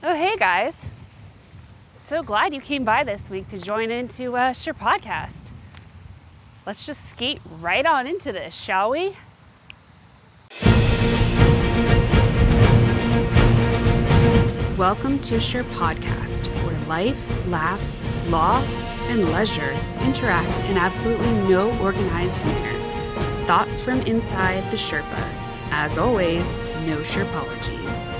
Oh, hey guys. So glad you came by this week to join into Sherpodcast. Let's just skate right on into this, shall we? Welcome to Sherpodcast, where life, laughs, law, and leisure interact in absolutely no organized manner. Thoughts from inside the Sherpa. As always, no Sherpologies.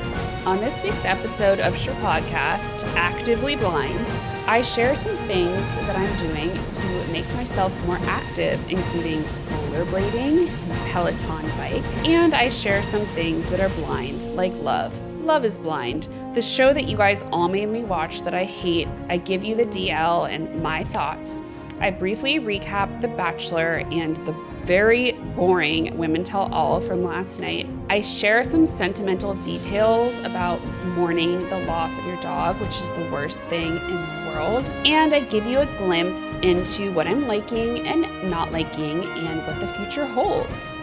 On this week's episode of Sherpodcast, Actively Blind, I share some things that I'm doing to make myself more active, including rollerblading and a Peloton bike, and I share some things that are blind, like love. Love is Blind, the show that you guys all made me watch that I hate. I give you the DL and my thoughts. I briefly recap The Bachelor and the very boring Women Tell All from last night. I share some sentimental details about mourning the loss of your dog, which is the worst thing in the world. And I give you a glimpse into what I'm liking and not liking and what the future holds.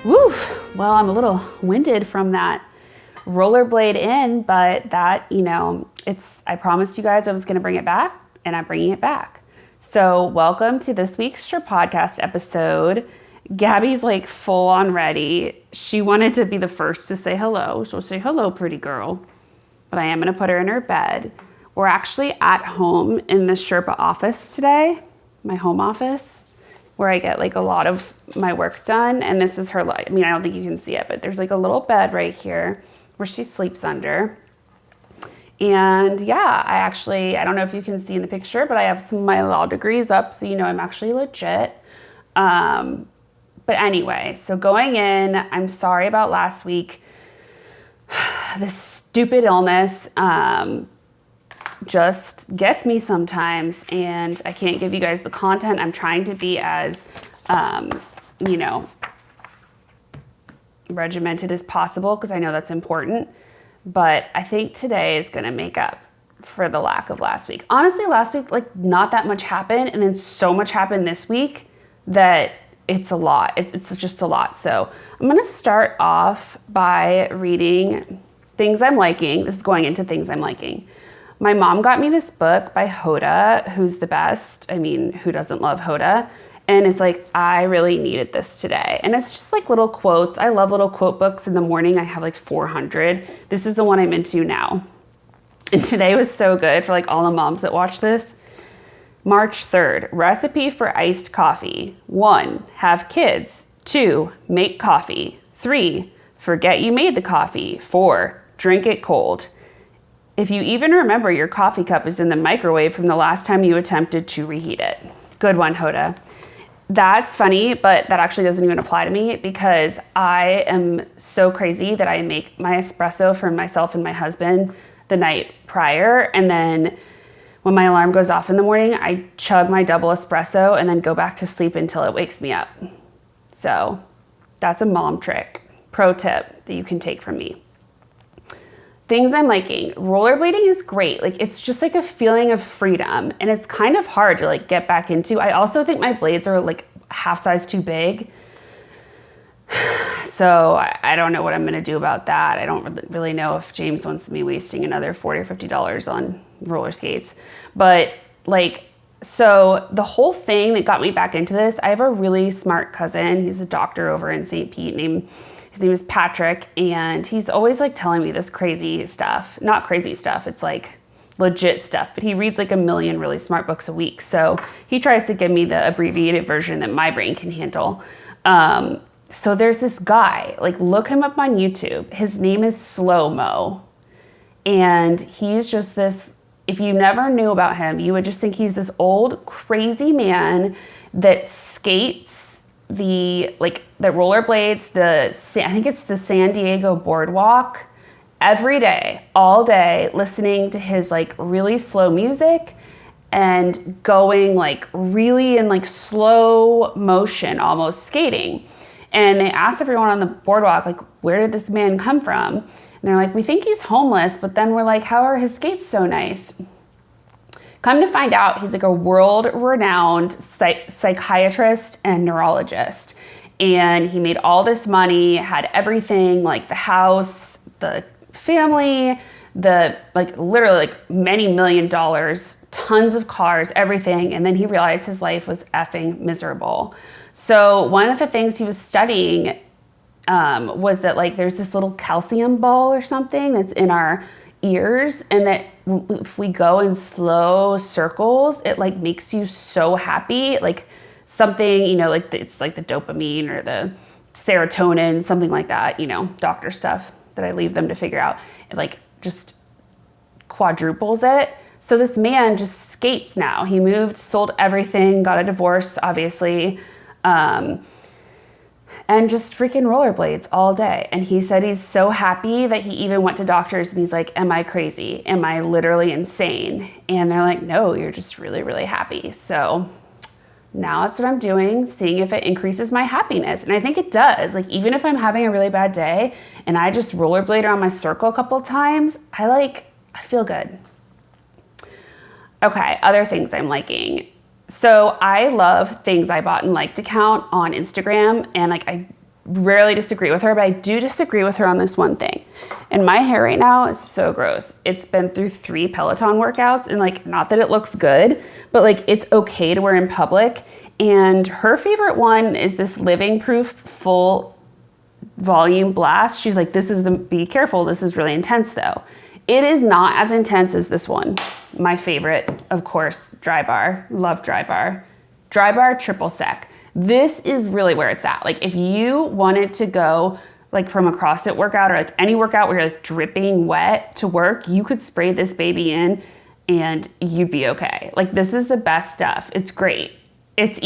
Woo! Well, I'm a little winded from that rollerblade in, but that, I promised you guys I was going to bring it back, and I'm bringing it back. So welcome to this week's Sherpodcast episode. Gabby's like full on ready. She wanted to be the first to say hello. She'll say, hello, pretty girl. But I am going to put her in her bed. We're actually at home in the Sherpa office today, my home office, where I get like a lot of my work done. And this is her, I don't think you can see it, but there's like a little bed right here where she sleeps under. And yeah, I don't know if you can see in the picture, but I have some of my law degrees up, so I'm actually legit. But anyway, so going in, I'm sorry about last week. This stupid illness just gets me sometimes, and I can't give you guys the content. I'm trying to be as, regimented as possible because I know that's important. But I think today is going to make up for the lack of last week. Honestly, last week, not that much happened, and then so much happened this week that it's a lot. It's just a lot. So I'm going to start off by reading things I'm liking. This is going into things I'm liking. My mom got me this book by Hoda, who's the best. Who doesn't love Hoda? And it's I really needed this today. And it's just little quotes. I love little quote books. In the morning, I have 400. This is the one I'm into now. And today was so good for all the moms that watch this. March 3rd, recipe for iced coffee. 1, have kids. 2, make coffee. 3, forget you made the coffee. 4, drink it cold. If you even remember, your coffee cup is in the microwave from the last time you attempted to reheat it. Good one, Hoda. That's funny, but that actually doesn't even apply to me because I am so crazy that I make my espresso for myself and my husband the night prior. And then when my alarm goes off in the morning, I chug my double espresso and then go back to sleep until it wakes me up. So that's a mom trick, pro tip that you can take from me. Things I'm liking. Rollerblading is great. It's just a feeling of freedom, and it's kind of hard to get back into. I also think my blades are half size too big. So I don't know what I'm going to do about that. I don't really know if James wants me wasting another $40 or $50 on roller skates. But so the whole thing that got me back into this, I have a really smart cousin. He's a doctor over in St. Pete his name is Patrick, and he's always telling me this crazy stuff. Not crazy stuff, it's legit stuff, but he reads 1 million really smart books a week. So he tries to give me the abbreviated version that my brain can handle. So there's this guy, look him up on YouTube. His name is Slow Mo, and he's just this, if you never knew about him, you would just think he's this old crazy man that skates that rollerblades I think it's the San Diego boardwalk every day, all day, listening to his really slow music and going really in slow motion, almost skating. And they asked everyone on the boardwalk, where did this man come from? And they're we think he's homeless, but then we're how are his skates so nice? Come to find out, he's a world-renowned psychiatrist and neurologist. And he made all this money, had everything, the house, the family, literally like many $1 million, tons of cars, everything. And then he realized his life was effing miserable. So one of the things he was studying was that like there's this little calcium ball or something that's in our ears, and that if we go in slow circles, it like makes you so happy, like something, you know, like it's like the dopamine or the serotonin, something like that, you know, doctor stuff that I leave them to figure out. It like just quadruples it. So this man just skates now. He moved, sold everything, got a divorce, obviously, and just freaking rollerblades all day. And he said he's so happy that he even went to doctors and he's like, am I crazy? Am I literally insane? And they're like, no, you're just really, really happy. So now that's what I'm doing, seeing if it increases my happiness. And I think it does. Like, even if I'm having a really bad day and I just rollerblade around my circle a couple times, I feel good. Okay, other things I'm liking. So I love things I bought and liked account on Instagram, and like I rarely disagree with her, but I do disagree with her on this one thing. And my hair right now is so gross. It's been through 3 Peloton workouts, and like, not that it looks good, but like it's okay to wear in public. And her favorite one is this Living Proof full volume blast. She's like, be careful, this is really intense though. It is not as intense as this one. My favorite, of course, Dry Bar. Love Dry Bar. Dry Bar triple sec. This is really where it's at. Like, if you wanted to go like from a CrossFit workout or like any workout where you're like dripping wet to work, you could spray this baby in and you'd be okay. Like, this is the best stuff. It's great. It's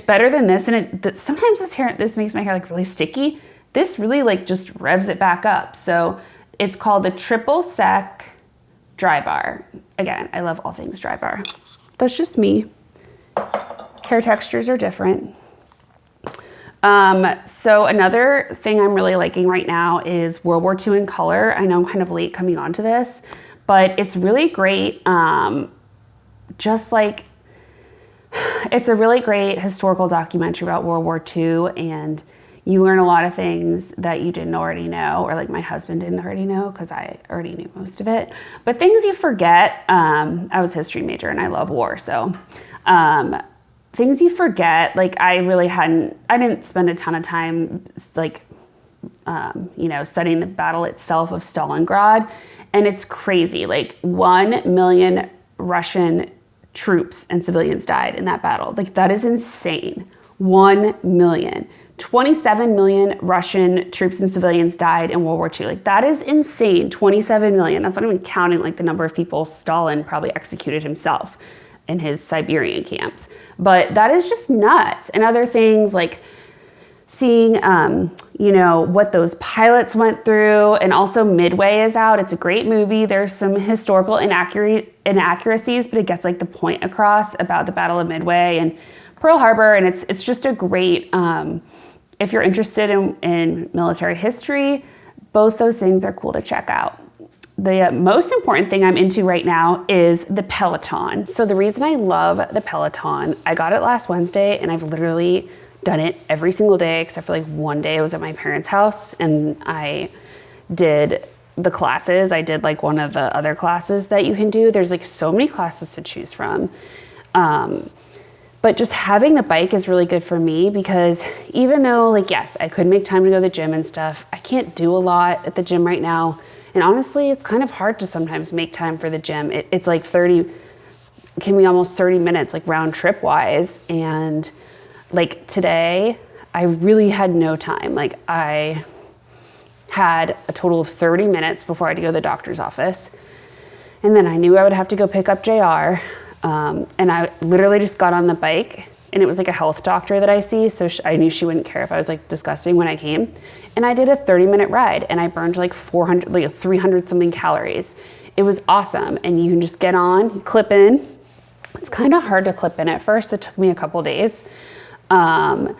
better than this. And sometimes this makes my hair like really sticky. This really like just revs it back up. So it's called the Triple Sec Dry Bar. Again, I love all things Dry Bar. That's just me. Hair textures are different. So another thing I'm really liking right now is World War II in color. I know I'm kind of late coming onto this, but it's really great. It's a really great historical documentary about World War II, and you learn a lot of things that you didn't already know, or like my husband didn't already know because I already knew most of it. But things you forget, I was a history major and I love war. So things you forget, like I didn't spend a ton of time like, studying the battle itself of Stalingrad. And it's crazy, like 1 million Russian troops and civilians died in that battle. Like, that is insane. 1 million. 27 million Russian troops and civilians died in World War II. Like, that is insane. 27 million. That's not even counting like the number of people Stalin probably executed himself in his Siberian camps. But that is just nuts. And other things like seeing, what those pilots went through. And also Midway is out. It's a great movie. There's some historical inaccuracies, but it gets like the point across about the Battle of Midway and Pearl Harbor. And it's just a great, if you're interested in military history, both those things are cool to check out. The most important thing I'm into right now is the Peloton. So the reason I love the Peloton, I got it last Wednesday and I've literally done it every single day except for like one day I was at my parents' house and I did the classes. I did like one of the other classes that you can do. There's like so many classes to choose from. But just having the bike is really good for me because even though like, yes, I could make time to go to the gym and stuff, I can't do a lot at the gym right now. And honestly, it's kind of hard to sometimes make time for the gym. It's like can be almost 30 minutes, like round trip wise. And like today, I really had no time. Like I had a total of 30 minutes before I had to go to the doctor's office. And then I knew I would have to go pick up JR. And I literally just got on the bike, and it was like a health doctor that I see. So I knew she wouldn't care if I was like disgusting when I came. And I did a 30-minute ride and I burned like 300 something calories. It was awesome. And you can just get on, clip in. It's kind of hard to clip in at first. It took me a couple days. And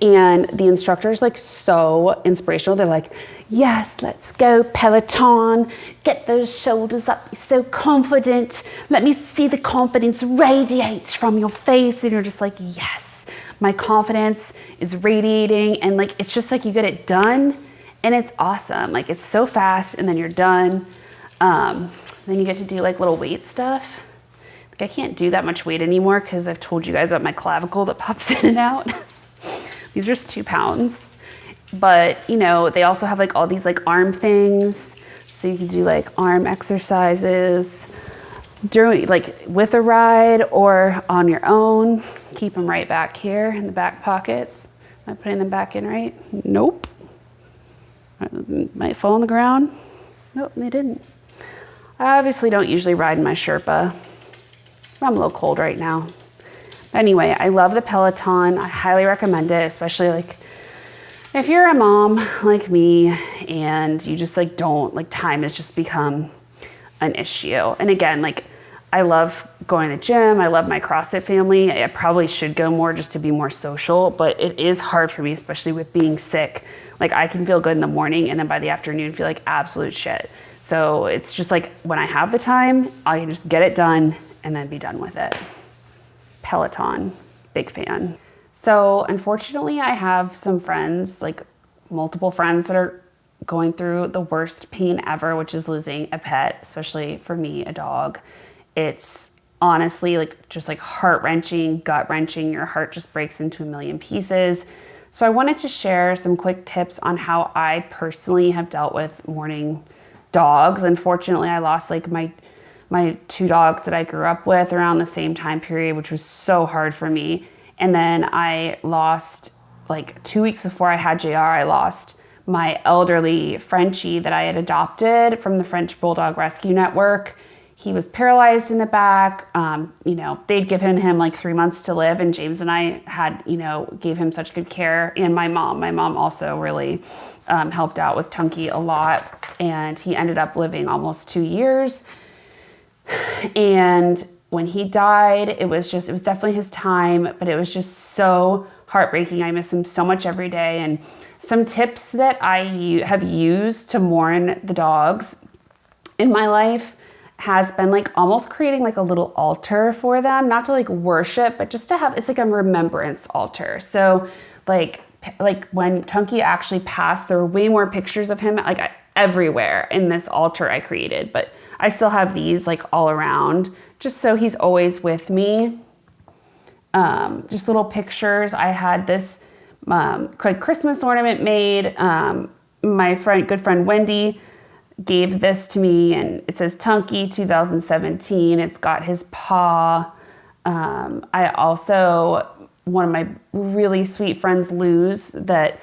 the instructor's like so inspirational. They're like, yes, let's go Peloton. Get those shoulders up. Be so confident. Let me see the confidence radiate from your face. And you're just like, yes, my confidence is radiating. And like, it's just like you get it done And it's awesome. Like, it's so fast, and then you're done. Then you get to do like little weight stuff. Like, I can't do that much weight anymore because I've told you guys about my clavicle that pops in and out. These are just 2 pounds. But, you know, they also have like all these like arm things. So you can do like arm exercises during, like, with a ride or on your own. Keep them right back here in the back pockets. Am I putting them back in right? Nope. Might fall on the ground. Nope, they didn't. I obviously don't usually ride in my Sherpa. I'm a little cold right now. Anyway, I love the Peloton. I highly recommend it, especially like if you're a mom like me and you just like don't, like, time has just become an issue. And again, like, I love going to the gym. I love my CrossFit family. I probably should go more just to be more social, but it is hard for me, especially with being sick. Like, I can feel good in the morning and then by the afternoon feel like absolute shit. So it's just like when I have the time, I can just get it done and then be done with it. Peloton, big fan. So unfortunately, I have some friends, like multiple friends, that are going through the worst pain ever, which is losing a pet, especially for me, a dog. It's honestly like just like heart-wrenching, gut-wrenching. Your heart just breaks into a million pieces. So I wanted to share some quick tips on how I personally have dealt with mourning dogs. Unfortunately, I lost like my 2 dogs that I grew up with around the same time period, which was so hard for me. And then I lost, like 2 weeks before I had JR, I lost my elderly Frenchie that I had adopted from the French Bulldog Rescue Network. He was paralyzed in the back. You know, they'd given him like 3 months to live, and James and I had, you know, gave him such good care. And my mom also really helped out with Tunky a lot. And he ended up living almost 2 years. And when he died, it was definitely his time, but it was just so heartbreaking. I miss him so much every day. And some tips that I have used to mourn the dogs in my life has been like almost creating like a little altar for them, not to like worship, but just to have, it's like a remembrance altar. So like when Tunky actually passed, there were way more pictures of him like everywhere in this altar I created, but I still have these like all around, just so he's always with me. Just little pictures. I had this Christmas ornament made. My good friend Wendy gave this to me, and it says Tunky 2017. It's got his paw. I also, one of my really sweet friends, Luz, that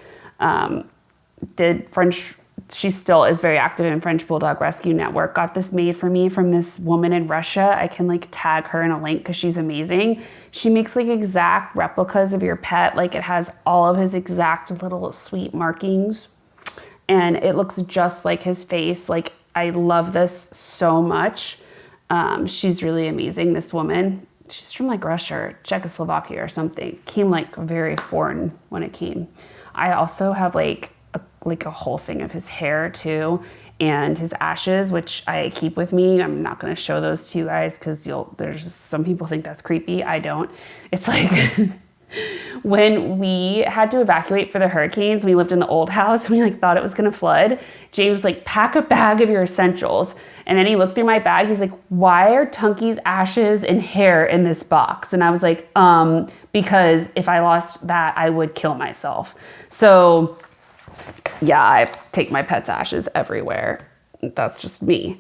did French. She still is very active in French Bulldog Rescue Network. Got this made for me from this woman in Russia. I can like tag her in a link because she's amazing. She makes like exact replicas of your pet. Like, it has all of his exact little sweet markings, and it looks just like his face. Like, I love this so much. She's really amazing, this woman. She's from like Russia or Czechoslovakia or something. Came like very foreign when it came. I also have like a whole thing of his hair too, and his ashes, which I keep with me. I'm not going to show those to you guys because there's just, some people think that's creepy. I don't. It's like when we had to evacuate for the hurricanes, we lived in the old house, and we like thought it was going to flood. James was like, pack a bag of your essentials. And then he looked through my bag. He's like, why are Tunky's ashes and hair in this box? And I was like, because if I lost that, I would kill myself. So yeah, I take my pet's ashes everywhere. That's just me.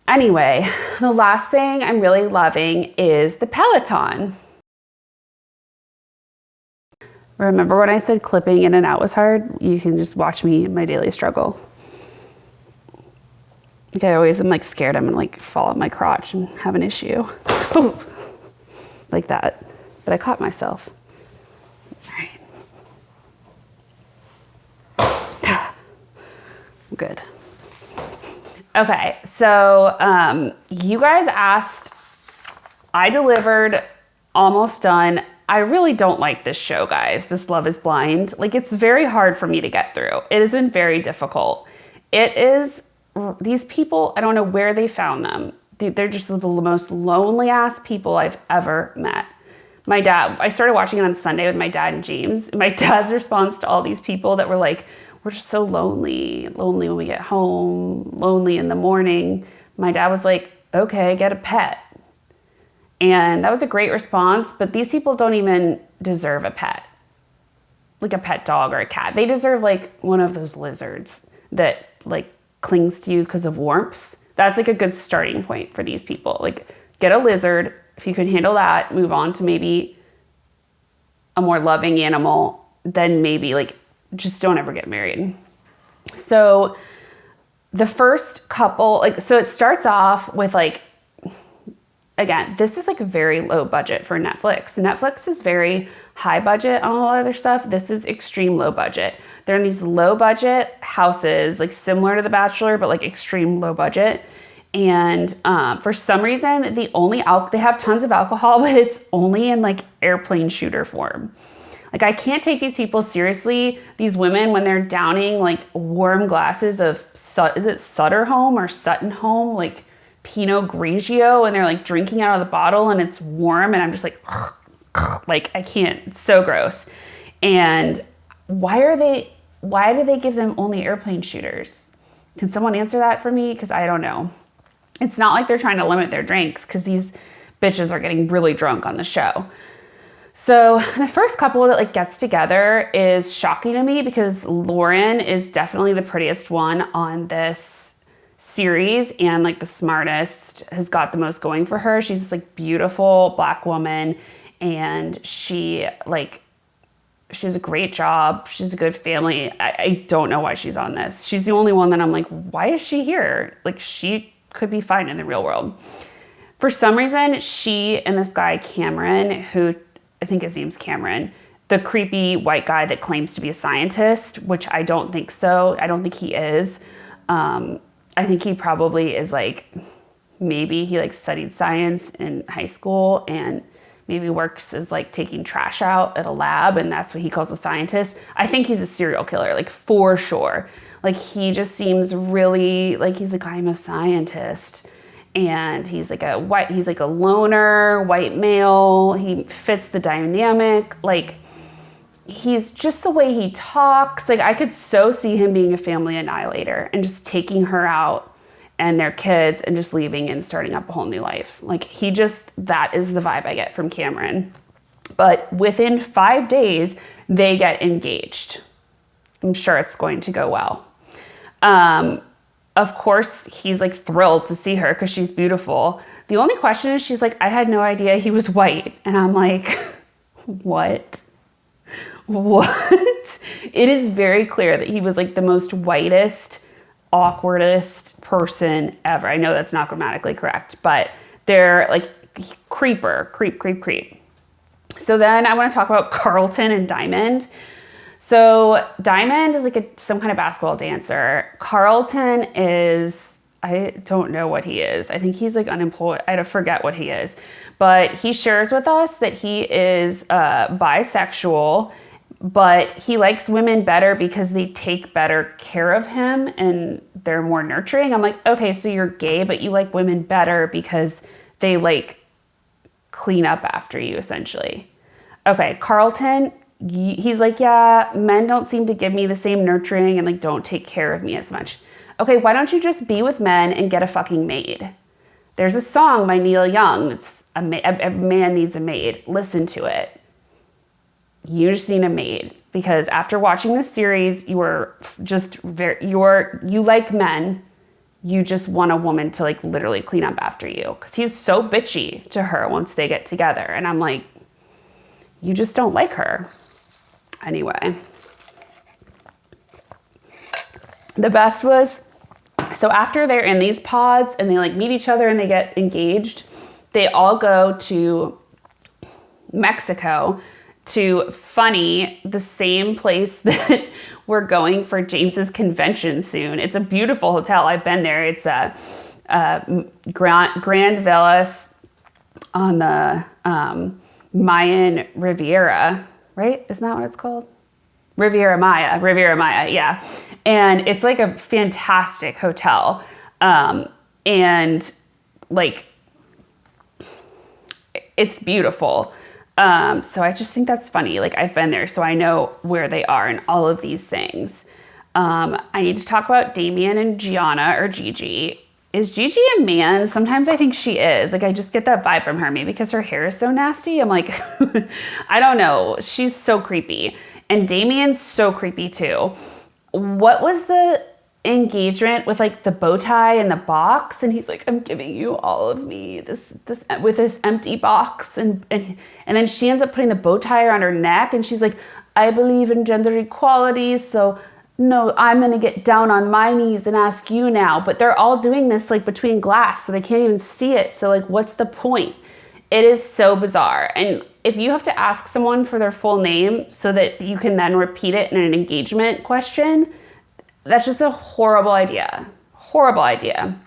Anyway, the last thing I'm really loving is the Peloton. Remember when I said clipping in and out was hard? You can just watch me in my daily struggle. Like, I always am like scared I'm gonna like fall on my crotch and have an issue. Like that. But I caught myself. Good. Okay, so you guys asked, I delivered, almost done. I really don't like this show, guys. This Love is Blind. Like, it's very hard for me to get through. It has been very difficult. It is, these people, I don't know where they found them. They're just the most lonely ass people I've ever met. My dad, I started watching it on Sunday with my dad and James. My dad's response to all these people that were like, we're just so lonely when we get home, lonely in the morning. My dad was like, okay, get a pet. And that was a great response, but these people don't even deserve a pet, like a pet dog or a cat. They deserve like one of those lizards that like clings to you because of warmth. That's like a good starting point for these people. Like, get a lizard. If you can handle that, move on to maybe a more loving animal. Then maybe like just don't ever get married. So the first couple, like, so it starts off with like, again, this is like very low budget for Netflix. Netflix is very high budget on all other stuff. This is extreme low budget. They're in these low budget houses, like similar to The Bachelor, but like extreme low budget. And for some reason, they have tons of alcohol, but it's only in like airplane shooter form. Like, I can't take these people seriously. These women, when they're downing like warm glasses of, is it Sutter Home or Sutton Home? Like Pinot Grigio, and they're like drinking out of the bottle and it's warm. And I'm just like I can't, it's so gross. And why do they give them only airplane shooters? Can someone answer that for me? Because I don't know. It's not like they're trying to limit their drinks, because these bitches are getting really drunk on the show. So the first couple that like gets together is shocking to me, because Lauren is definitely the prettiest one on this series and like the smartest, has got the most going for her. She's this like beautiful Black woman, and she has a great job. She's a good family. I don't know why she's on this. She's the only one that I'm like, why is she here? Like, she could be fine in the real world. For some reason, she and this guy, Cameron, who I think his name's Cameron, the creepy white guy that claims to be a scientist, which I don't think so. I don't think he is. I think he probably is like, maybe he like studied science in high school and maybe works as like taking trash out at a lab, and that's what he calls a scientist. I think he's a serial killer, like for sure. Like, he just seems really like he's like, I'm a scientist. And he's like a loner, white male. He fits the dynamic. Like, he's just the way he talks. Like, I could so see him being a family annihilator and just taking her out and their kids and just leaving and starting up a whole new life. Like, that is the vibe I get from Cameron. But within 5 days, they get engaged. I'm sure it's going to go well. Of course, he's like thrilled to see her because she's beautiful. The only question is, she's like, I had no idea he was white. And I'm like, what? It is very clear that he was like the most whitest, awkwardest person ever. I know that's not grammatically correct, but they're like creep. So then I want to talk about Carlton and Diamond. So Diamond is like some kind of basketball dancer. Carlton is, I don't know what he is. I think he's like unemployed. I forget what he is. But he shares with us that he is bisexual, but he likes women better because they take better care of him and they're more nurturing. I'm like, okay, so you're gay, but you like women better because they like clean up after you, essentially. Okay, Carlton, he's like, yeah, men don't seem to give me the same nurturing and like don't take care of me as much. Okay, why don't you just be with men and get a fucking maid? There's a song by Neil Young that's a man needs a maid. Listen to it. You just need a maid, because after watching this series, you like men. You just want a woman to like literally clean up after you, because he's so bitchy to her once they get together. And I'm like, you just don't like her. Anyway, the best was, so after they're in these pods and they like meet each other and they get engaged, they all go to Mexico to Funny, the same place that we're going for James's convention soon. It's a beautiful hotel. I've been there. It's a Grand Villas on the Mayan Riviera, right? Isn't that what it's called? Riviera Maya, yeah. And it's like a fantastic hotel. And like, it's beautiful. So I just think that's funny. Like, I've been there, so I know where they are and all of these things. I need to talk about Damien and Gianna or Gigi. Is Gigi a man? Sometimes I think she is. Like, I just get that vibe from her. Maybe because her hair is so nasty. I'm like, I don't know. She's so creepy. And Damien's so creepy too. What was the engagement with like the bow tie and the box? And he's like, I'm giving you all of me, this with this empty box. And then she ends up putting the bow tie around her neck. And she's like, I believe in gender equality. So no, I'm going to get down on my knees and ask you now. But they're all doing this like between glass, so they can't even see it. So like, what's the point? It is so bizarre. And if you have to ask someone for their full name so that you can then repeat it in an engagement question, that's just a horrible idea. Horrible idea.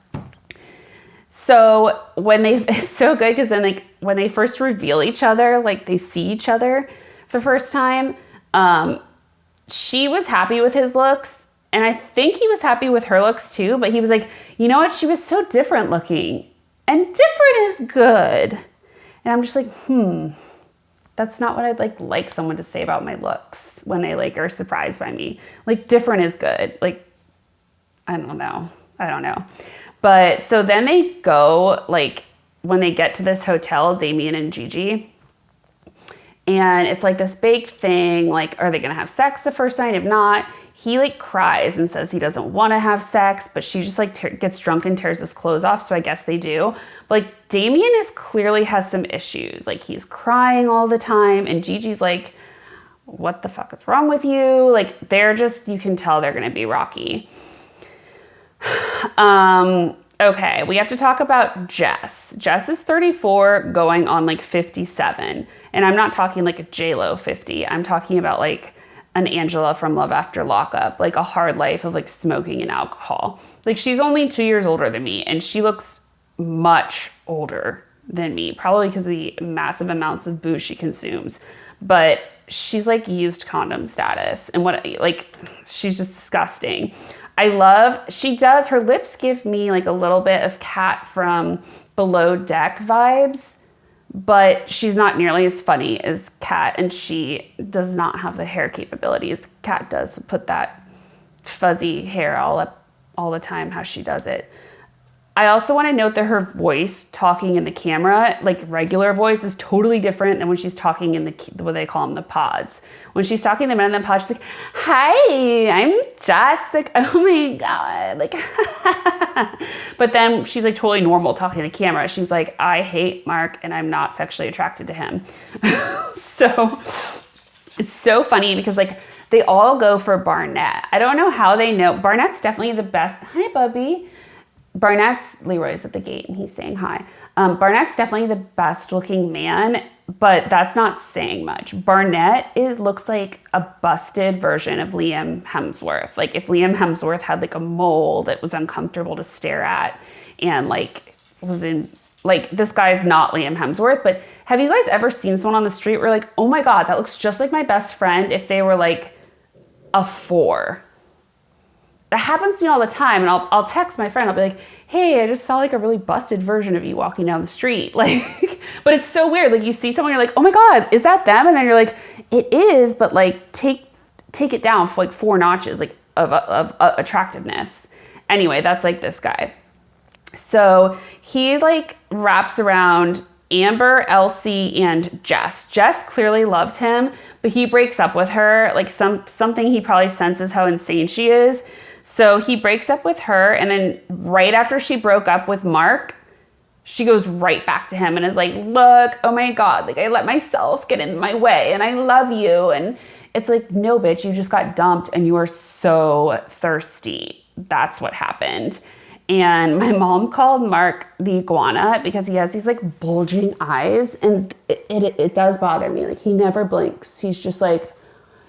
So it's so good because then like when they first reveal each other, like they see each other for the first time, she was happy with his looks, and I think he was happy with her looks too, but he was like, you know what? She was so different looking, and different is good. And I'm just like, that's not what I'd like someone to say about my looks when they like are surprised by me. Like, different is good. Like, I don't know. But so then they go, like, when they get to this hotel, Damien and Gigi, and it's like this big thing, like, are they going to have sex the first night? If not, he like cries and says he doesn't want to have sex, but she just like gets drunk and tears his clothes off. So I guess they do. But like Damien clearly has some issues. Like, he's crying all the time. And Gigi's like, what the fuck is wrong with you? Like, you can tell they're going to be rocky. Okay, we have to talk about Jess. Jess is 34 going on like 57. And I'm not talking like a J-Lo 50. I'm talking about like an Angela from Love After Lockup, like a hard life of like smoking and alcohol. Like, she's only 2 years older than me, and she looks much older than me, probably because of the massive amounts of booze she consumes. But she's like used condom status, and she's just disgusting. Her lips give me like a little bit of Kat from Below Deck vibes, but she's not nearly as funny as Kat, and she does not have the hair capabilities Kat does, put that fuzzy hair all up all the time, how she does it. I also want to note that her voice talking in the camera, like regular voice, is totally different than when she's talking in what they call them, the pods. When she's talking to the men in the pod, she's like, hi, I'm Jess. Like, oh my God. Like, but then she's like totally normal talking to the camera. She's like, I hate Mark and I'm not sexually attracted to him. So it's so funny because like they all go for Barnett. I don't know how they know. Barnett's definitely the best. Hi, Bubby. Leroy's at the gate and he's saying hi. Barnett's definitely the best looking man, but that's not saying much. Barnett looks like a busted version of Liam Hemsworth. Like, if Liam Hemsworth had like a mole that was uncomfortable to stare at and like was in, like, this guy's not Liam Hemsworth, but have you guys ever seen someone on the street where like, oh my God, that looks just like my best friend if they were like a 4? That happens to me all the time, and I'll text my friend. I'll be like, hey, I just saw like a really busted version of you walking down the street. Like, but it's so weird. Like, you see someone, you're like, oh my God, is that them? And then you're like, it is, but like take it down for like 4 notches like of attractiveness. Anyway, that's like this guy. So he like wraps around Amber, Elsie, and Jess. Jess clearly loves him, but he breaks up with her. Like, something he probably senses how insane she is. So he breaks up with her, and then right after she broke up with Mark, she goes right back to him and is like, look, oh my God, like, I let myself get in my way and I love you. And it's like, no, bitch, you just got dumped and you are so thirsty. That's what happened. And my mom called Mark the iguana because he has these like bulging eyes, and it does bother me. Like, he never blinks. He's just like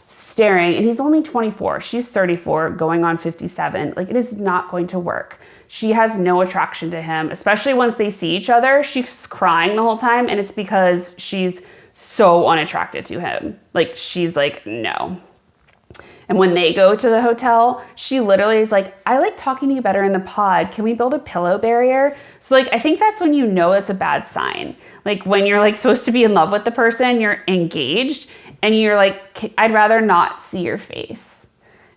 staring, and he's only 24. She's 34 going on 57. Like, it is not going to work. She has no attraction to him, especially once they see each other. She's crying the whole time, and it's because she's so unattracted to him. Like, she's like, no. And when they go to the hotel, she literally is like, I like talking to you better in the pod. Can we build a pillow barrier? So like, I think that's when you know it's a bad sign. Like, when you're like supposed to be in love with the person, you're engaged, and you're like, I'd rather not see your face.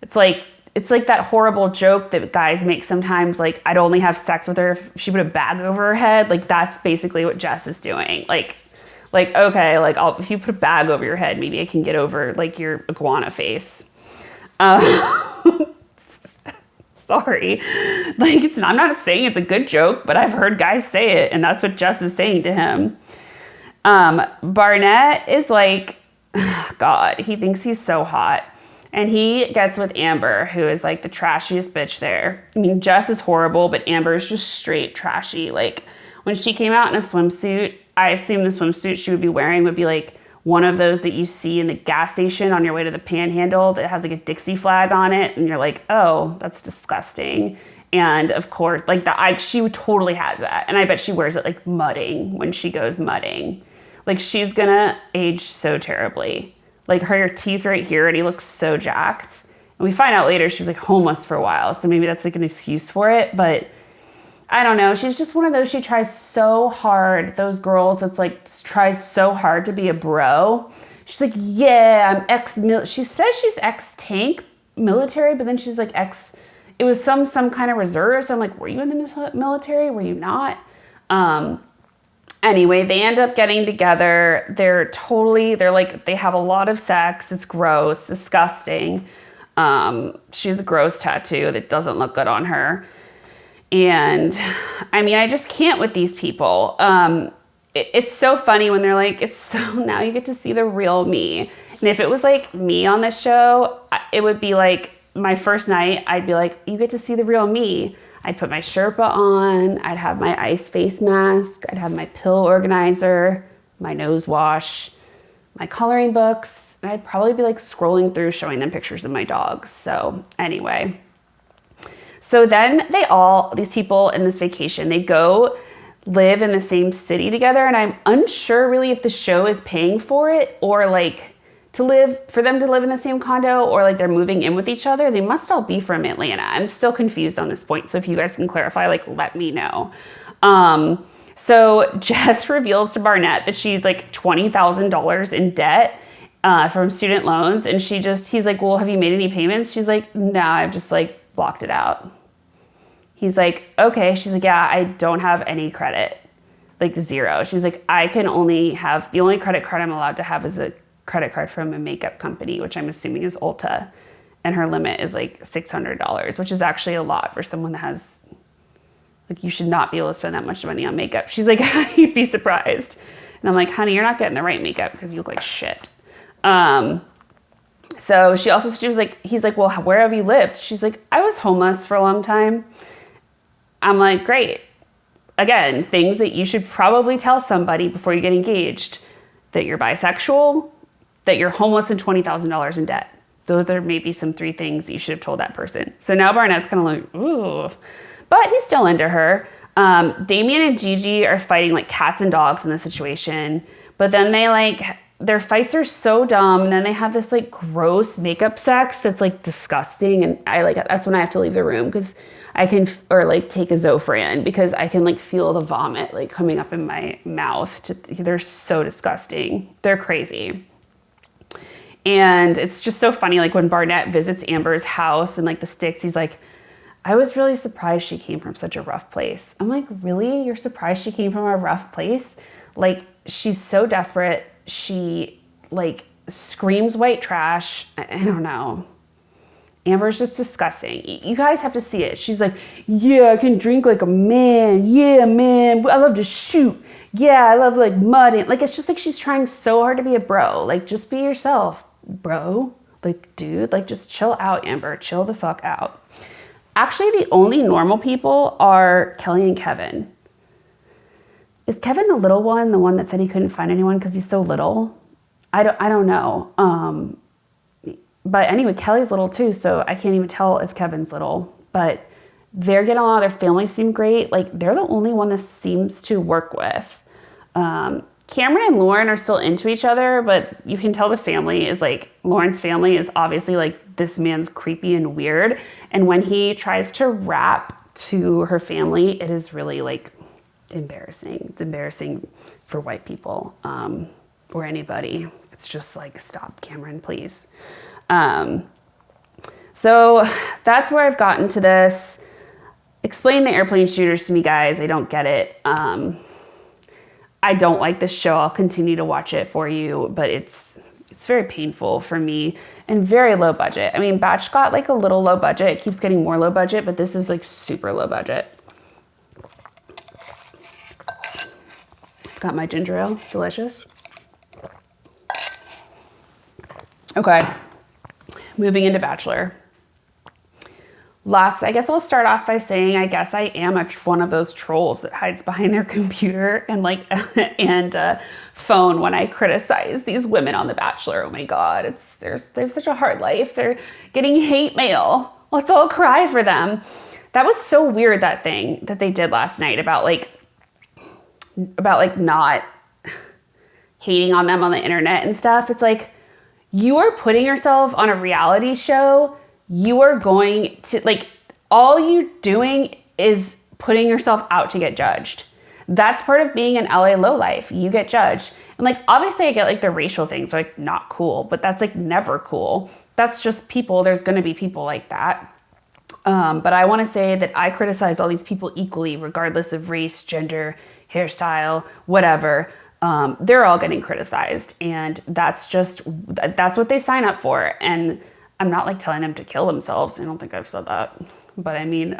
It's like it's like that horrible joke that guys make sometimes, like, I'd only have sex with her if she put a bag over her head. Like, that's basically what Jess is doing. Like, okay, like, if you put a bag over your head, maybe I can get over, like, your iguana face. Sorry. Like, I'm not saying it's a good joke, but I've heard guys say it, and that's what Jess is saying to him. Barnett is like, God, he thinks he's so hot. And he gets with Amber, who is like the trashiest bitch there. I mean, Jess is horrible, but Amber is just straight trashy. Like, when she came out in a swimsuit, I assume the swimsuit she would be wearing would be like one of those that you see in the gas station on your way to the Panhandle that has like a Dixie flag on it. And you're like, oh, that's disgusting. And of course, like she totally has that. And I bet she wears it like mudding when she goes mudding. Like, she's gonna age so terribly. Like, her teeth right here, and he looks so jacked. And we find out later she was like homeless for a while. So maybe that's like an excuse for it. But I don't know. She's just one of those, she tries so hard. Those girls that's like tries so hard to be a bro. She's like, yeah, I'm she says she's ex-tank military, but then she's like it was some kind of reserve. So I'm like, were you in the military? Were you not? Anyway, they end up getting together. They're like, they have a lot of sex. It's gross, disgusting. She has a gross tattoo that doesn't look good on her. And I mean, I just can't with these people. It's so funny when they're like, now you get to see the real me. And if it was like me on this show, it would be like my first night, I'd be like, you get to see the real me. I'd put my Sherpa on, I'd have my ice face mask, I'd have my pill organizer, my nose wash, my coloring books, and I'd probably be like scrolling through showing them pictures of my dogs. So anyway, so then these people in this vacation, they go live in the same city together, and I'm unsure really if the show is paying for it or like for them to live in the same condo, or like they're moving in with each other. They must all be from Atlanta. I'm still confused on this point. So if you guys can clarify, like, let me know. So Jess reveals to Barnett that she's like $20,000 in debt from student loans. And he's like, well, have you made any payments? She's like, no, I've just like blocked it out. He's like, okay. She's like, yeah, I don't have any credit, like zero. She's like, the only credit card I'm allowed to have is a credit card from a makeup company, which I'm assuming is Ulta, and her limit is like $600, which is actually a lot for someone that has, like, you should not be able to spend that much money on makeup. She's like, you'd be surprised. And I'm like, honey, you're not getting the right makeup because you look like shit. So she was like, he's like, well, where have you lived? She's like, I was homeless for a long time. I'm like, great. Again, things that you should probably tell somebody before you get engaged: that you're bisexual, that you're homeless and $20,000 in debt. Those are maybe some 3 things that you should have told that person. So now Barnett's kind of like, ooh, but he's still into her. Damien and Gigi are fighting like cats and dogs in this situation, but then their fights are so dumb. And then they have this like gross makeup sex that's like disgusting. And that's when I have to leave the room or like take a Zofran, because I can like feel the vomit like coming up in my mouth. They're so disgusting. They're crazy. And it's just so funny, like when Barnett visits Amber's house and like the sticks, he's like, I was really surprised she came from such a rough place. I'm like, really? You're surprised she came from a rough place? Like, she's so desperate. She like screams white trash. I don't know. Amber's just disgusting. You guys have to see it. She's like, yeah, I can drink like a man. Yeah, man. I love to shoot. Yeah, I love like mudding. Like, it's just like she's trying so hard to be a bro. Like, just be yourself, bro. Like, dude, like, just chill out, Amber. Chill the fuck out. Actually, the only normal people are Kelly and Kevin. Is Kevin the little one, the one that said he couldn't find anyone because he's so little? I don't know. But anyway, Kelly's little too, so I can't even tell if Kevin's little. But they're getting along. Their families seem great. Like, they're the only one that seems to work with. Cameron and Lauren are still into each other, but you can tell the family is like, Lauren's family is obviously like, this man's creepy and weird. And when he tries to rap to her family, it is really like embarrassing. It's embarrassing for white people or anybody. It's just like, stop, Cameron, please. So that's where I've gotten to this. Explain the airplane shooters to me, guys. I don't get it. I don't like this show. I'll continue to watch it for you, but it's very painful for me and very low budget. I mean, Batch got like a little low budget. It keeps getting more low budget, but this is like super low budget. Got my ginger ale, delicious. Okay, moving into Bachelor. I guess I'll start off by saying, I guess I am one of those trolls that hides behind their computer and phone when I criticize these women on The Bachelor. Oh my God, they have such a hard life. They're getting hate mail. Let's all cry for them. That was so weird, that thing that they did last night about not hating on them on the internet and stuff. It's like, you are putting yourself on a reality show. You are going to, all you doing is putting yourself out to get judged. That's part of being an LA lowlife. You get judged. And obviously I get the racial things are not cool, but that's never cool. That's just people. There's going to be people like that. But I want to say that I criticize all these people equally, regardless of race, gender, hairstyle, whatever. They're all getting criticized, and that's what they sign up for. And I'm not telling them to kill themselves. I don't think I've said that, but I mean,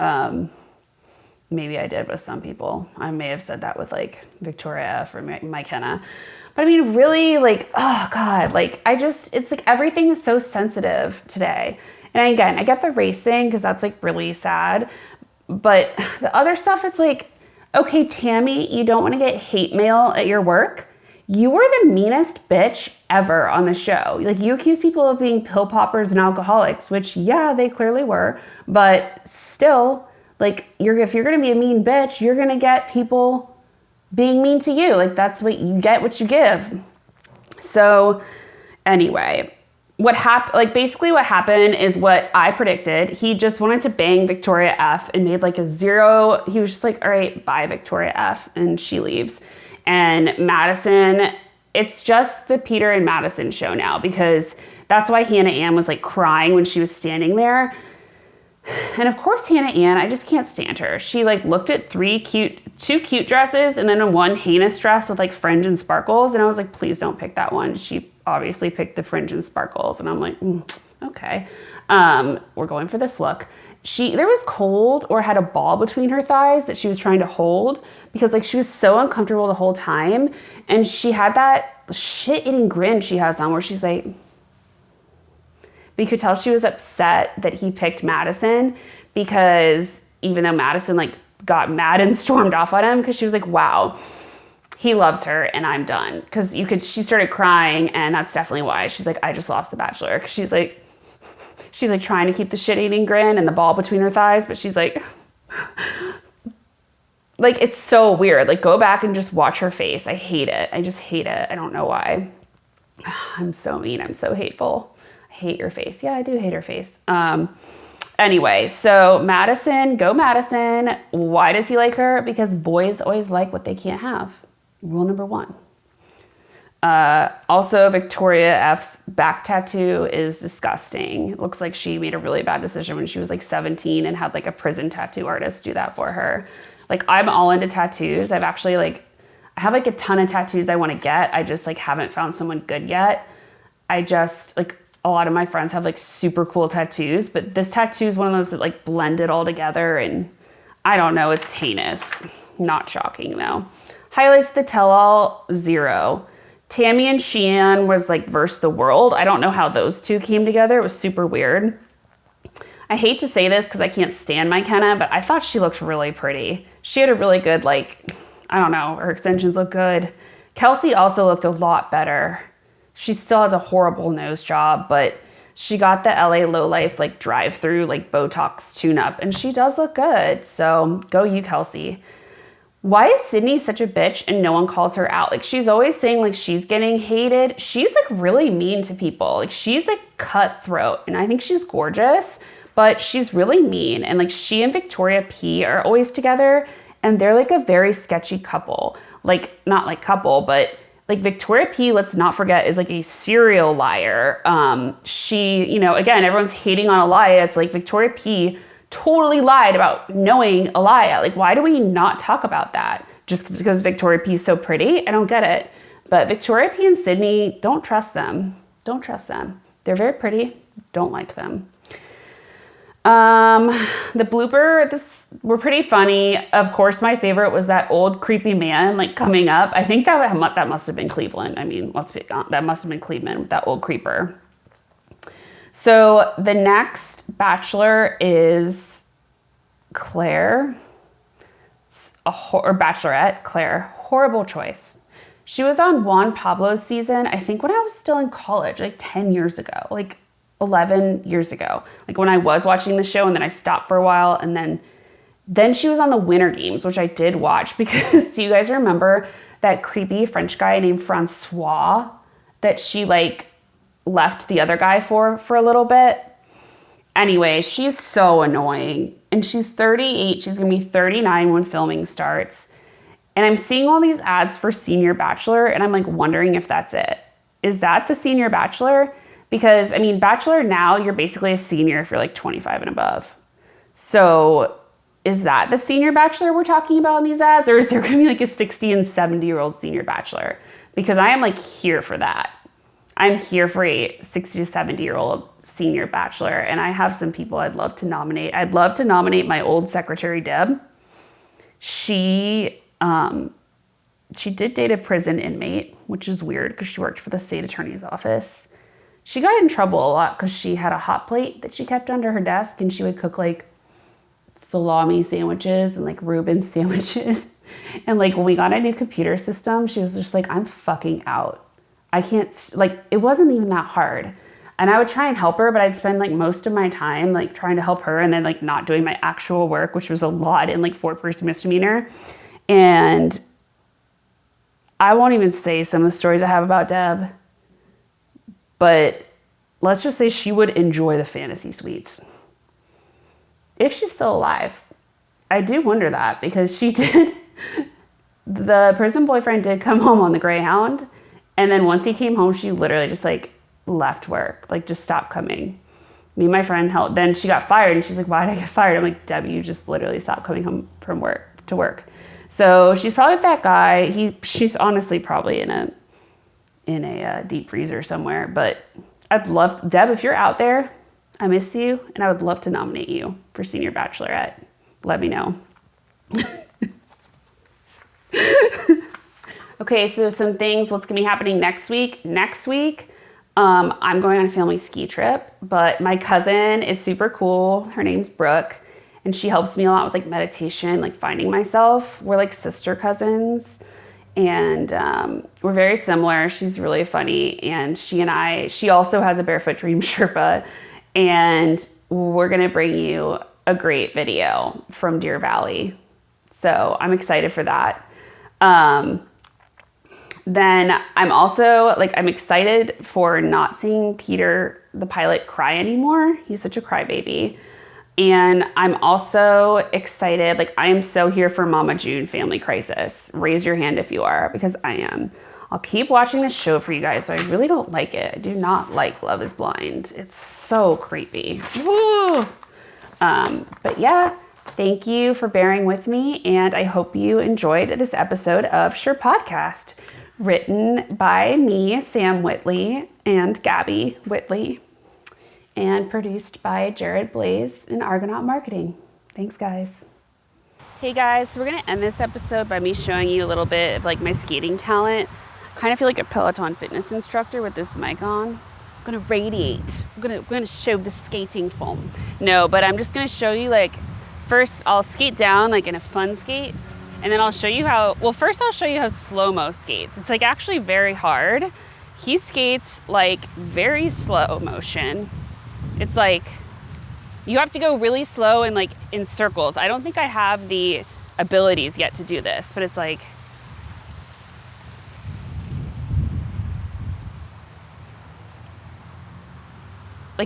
maybe I did with some people. I may have said that with Victoria F or Mike Henna, but I mean, really oh God, it's everything is so sensitive today. And again, I get the race thing, cause that's really sad, but the other stuff, it's okay, Tammy, you don't want to get hate mail at your work. You were the meanest bitch ever on the show. You accuse people of being pill poppers and alcoholics, which, yeah, they clearly were. But still, if you're going to be a mean bitch, you're going to get people being mean to you. That's what you get, what you give. So anyway, basically what happened is what I predicted. He just wanted to bang Victoria F and made a zero. He was just all right, bye Victoria F. And she leaves. And Madison, it's just the Peter and Madison show now, because that's why Hannah Ann was crying when she was standing there. And of course, Hannah Ann, I just can't stand her. She looked at two cute dresses and then one heinous dress with fringe and sparkles. And I was please don't pick that one. She obviously picked the fringe and sparkles. And I'm okay. We're going for this look. There was cold or had a ball between her thighs that she was trying to hold, because she was so uncomfortable the whole time. And she had that shit-eating grin she has on where she's but you could tell she was upset that he picked Madison, because even though Madison got mad and stormed off on him, because she was wow, he loves her and I'm done. Because she started crying, and that's definitely why. She's I just lost The Bachelor. Because she's trying to keep the shit-eating grin and the ball between her thighs, but she's it's so weird. Go back and just watch her face. I hate it. I just hate it. I don't know why. I'm so mean. I'm so hateful. I hate your face. Yeah, I do hate her face. Anyway, so Madison, go Madison. Why does he like her? Because boys always like what they can't have. Rule number 1. Also, Victoria F's back tattoo is disgusting. It looks like she made a really bad decision when she was 17 and had a prison tattoo artist do that for her. I'm all into tattoos. I've actually I have a ton of tattoos I want to get. I just haven't found someone good yet. I just a lot of my friends have super cool tattoos, but this tattoo is one of those that blend it all together, and I don't know, it's heinous. Not shocking though. Highlights the tell-all, 0. Tammy and Sheehan was versus the world. I don't know how those two came together. It was super weird. I hate to say this because I can't stand Mike Henna, but I thought she looked really pretty. She had a really good, I don't know, her extensions look good. Kelsey also looked a lot better. She still has a horrible nose job, but she got the LA lowlife, drive-through, Botox tune-up, and she does look good. So go you, Kelsey. Why is Sydney such a bitch and no one calls her out? She's always saying she's getting hated. She's really mean to people. She's cutthroat, and I think she's gorgeous, but she's really mean. And she and Victoria P are always together, and they're a very sketchy couple. Not couple, but Like Victoria P, let's not forget, is like a serial liar. She, you know, again, everyone's hating on Alaya. It's like Victoria P totally lied about knowing Alaya. Like, why do we not talk about that? Just because Victoria P is so pretty? I don't get it. But Victoria P and Sydney, don't trust them. Don't trust them. They're very pretty. Don't like them. The blooper, were pretty funny. Of course, my favorite was that old creepy man like coming up. I think that must have been Cleveland. I mean, that must have been Cleveland with that old creeper. So the next Bachelor is Claire, or Bachelorette, Claire. Horrible choice. She was on Juan Pablo's season, I think when I was still in college, like 10 years ago, like 11 years ago, like when I was watching the show, and then I stopped for a while, and then she was on the Winter Games, which I did watch because do you guys remember that creepy French guy named Francois that she like left the other guy for a little bit? Anyway, she's so annoying, and she's 38. She's gonna be 39 when filming starts, and I'm seeing all these ads for Senior Bachelor, and I'm like wondering if that's it. Is that the Senior Bachelor? Because, I mean, Bachelor now, you're basically a senior if you're like 25 and above. So is that the Senior Bachelor we're talking about in these ads? Or is there going to be like a 60 and 70-year-old Senior Bachelor? Because I am like here for that. I'm here for a 60 to 70-year-old Senior Bachelor. And I have some people I'd love to nominate. I'd love to nominate my old secretary, Deb. She did date a prison inmate, which is weird because she worked for the state attorney's office. She got in trouble a lot because she had a hot plate that she kept under her desk, and she would cook like salami sandwiches and like Reuben sandwiches. And like when we got a new computer system, she was just like, I'm fucking out. I can't, like, it wasn't even that hard. And I would try and help her, but I'd spend like most of my time like trying to help her and then like not doing my actual work, which was a lot in like 4-person misdemeanor. And I won't even say some of the stories I have about Deb. But let's just say she would enjoy the fantasy suites. If she's still alive. I do wonder that because she did, the prison boyfriend did come home on the Greyhound. And then once he came home, she literally just like left work, like just stopped coming. Me and my friend helped. Then she got fired and she's like, why did I get fired? I'm like, Debbie, you just literally stopped coming home from work to work. So she's probably with that guy. She's honestly probably in a deep freezer somewhere, but I'd love, Deb, if you're out there, I miss you, and I would love to nominate you for Senior Bachelorette. Let me know. Okay, so some things what's gonna be happening next week. Next week, I'm going on a family ski trip, but my cousin is super cool. Her name's Brooke, and she helps me a lot with like meditation, like finding myself. We're like sister cousins. And we're very similar. She's really funny. And she also has a Barefoot Dream Sherpa. And we're going to bring you a great video from Deer Valley. So I'm excited for that. Then I'm also I'm excited for not seeing Peter, the pilot, cry anymore. He's such a crybaby. And I'm also excited, I am so here for Mama June Family Crisis. Raise your hand if you are, because I am. I'll keep watching this show for you guys, but I really don't like it. I do not like Love is Blind. It's so creepy. Woo! But yeah, thank you for bearing with me, and I hope you enjoyed this episode of Sherpodcast, written by me, Sam Whitley, and Gabby Whitley, and produced by Jared Blaze and Argonaut Marketing. Thanks, guys. Hey guys, so we're gonna end this episode by me showing you a little bit of my skating talent. I kind of feel like a Peloton fitness instructor with this mic on. I'm gonna radiate. We're gonna show the skating foam. No, but I'm just gonna show you first I'll skate down in a fun skate, and then I'll show you first I'll show you how slow-mo skates. It's actually very hard. He skates very slow motion. It's you have to go really slow and in circles. I don't think I have the abilities yet to do this, but it's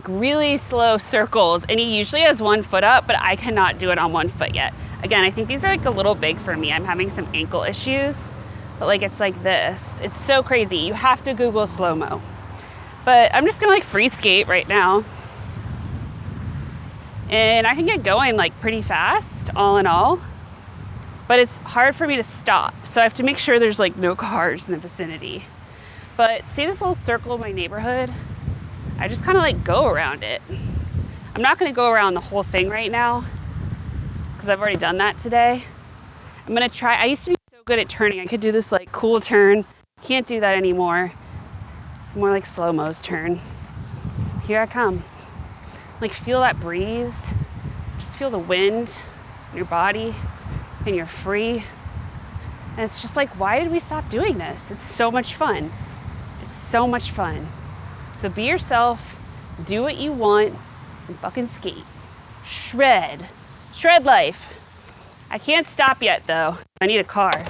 really slow circles, and he usually has one foot up, but I cannot do it on one foot yet. Again, I think these are a little big for me. I'm having some ankle issues, but like it's like this. It's so crazy. You have to Google slow-mo. But I'm just gonna like free skate right now. And I can get going like pretty fast, all in all. But it's hard for me to stop. So I have to make sure there's like no cars in the vicinity. But see this little circle in my neighborhood? I just kind of like go around it. I'm not gonna go around the whole thing right now because I've already done that today. I'm gonna try, I used to be so good at turning. I could do this like cool turn. Can't do that anymore. It's more like slow-mo's turn. Here I come. Like feel that breeze. Just feel the wind in your body and you're free. And it's just like, why did we stop doing this? It's so much fun. It's so much fun. So be yourself, do what you want, and fucking skate. Shred life. I can't stop yet though. I need a car.